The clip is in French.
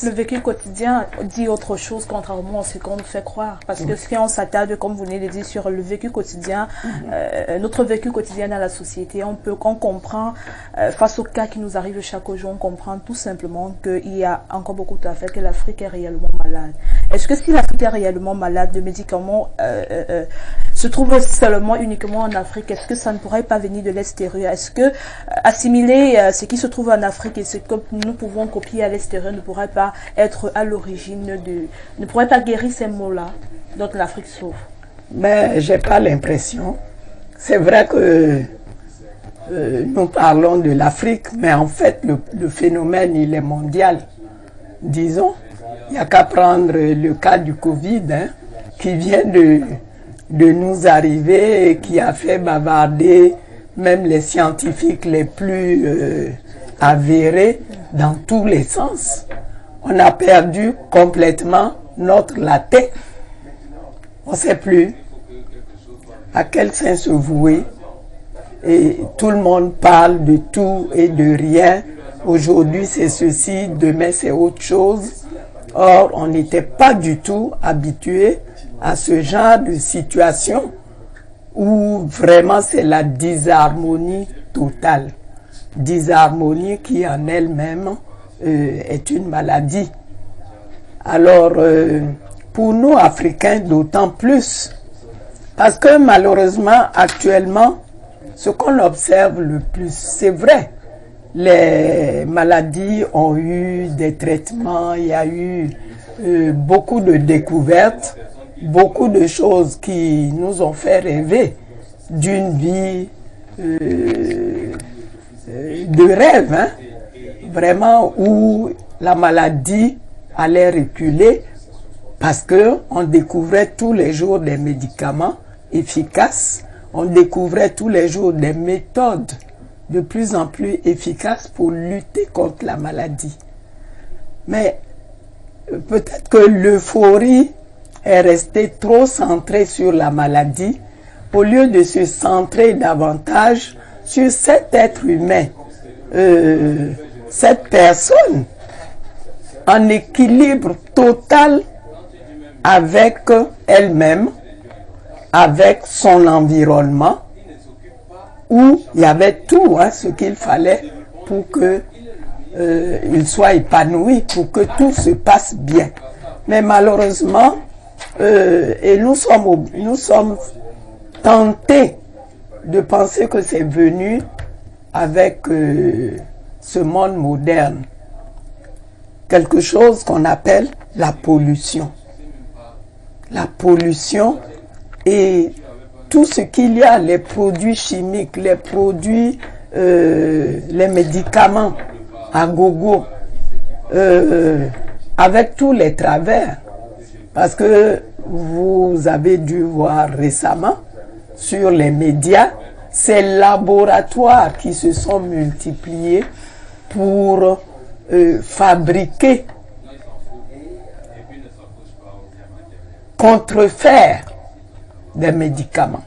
Le vécu quotidien dit autre chose contrairement à ce qu'on nous fait croire. Parce que si on s'attarde, comme vous venez de dire, sur le vécu quotidien, notre vécu quotidien dans la société, on comprend, face aux cas qui nous arrivent chaque jour, on comprend tout simplement qu'il y a encore beaucoup à faire, que l'Afrique est réellement malade. Est-ce que si l'Afrique est réellement malade, le médicament se trouve seulement uniquement en Afrique, est-ce que ça ne pourrait pas venir de l'extérieur? Est-ce que assimiler ce qui se trouve en Afrique et ce que nous pouvons copier à l'extérieur ne pourrait pas être à l'origine ne pourrait pas guérir ces maux-là dont l'Afrique souffre? Mais j'ai pas l'impression. C'est vrai que nous parlons de l'Afrique, mais en fait le phénomène il est mondial. Disons, il n'y a qu'à prendre le cas du Covid, qui vient de nous arriver et qui a fait bavarder même les scientifiques les plus avérés dans tous les sens. On a perdu complètement notre latin. On ne sait plus à quel saint se vouer. Et tout le monde parle de tout et de rien. Aujourd'hui c'est ceci, demain c'est autre chose. Or, on n'était pas du tout habitué à ce genre de situation où vraiment c'est la disharmonie totale. Disharmonie qui en elle-même est une maladie. Alors, pour nous Africains, d'autant plus, parce que malheureusement, actuellement, ce qu'on observe le plus, c'est vrai, les maladies ont eu des traitements, il y a eu beaucoup de découvertes, beaucoup de choses qui nous ont fait rêver d'une vie de rêve, vraiment où la maladie allait reculer parce qu'on découvrait tous les jours des médicaments efficaces, on découvrait tous les jours des méthodes de plus en plus efficaces pour lutter contre la maladie. Mais peut-être que l'euphorie est restée trop centrée sur la maladie au lieu de se centrer davantage sur cet être humain, cette personne en équilibre total avec elle-même, avec son environnement, où il y avait tout ce qu'il fallait pour que il soit épanoui, pour que tout se passe bien. Mais malheureusement, et nous sommes tentés de penser que c'est venu avec ce monde moderne. Quelque chose qu'on appelle la pollution. La pollution et tout ce qu'il y a, les produits chimiques, les produits, les médicaments à gogo, avec tous les travers. Parce que vous avez dû voir récemment sur les médias, ces laboratoires qui se sont multipliés pour fabriquer, contrefaire des médicaments.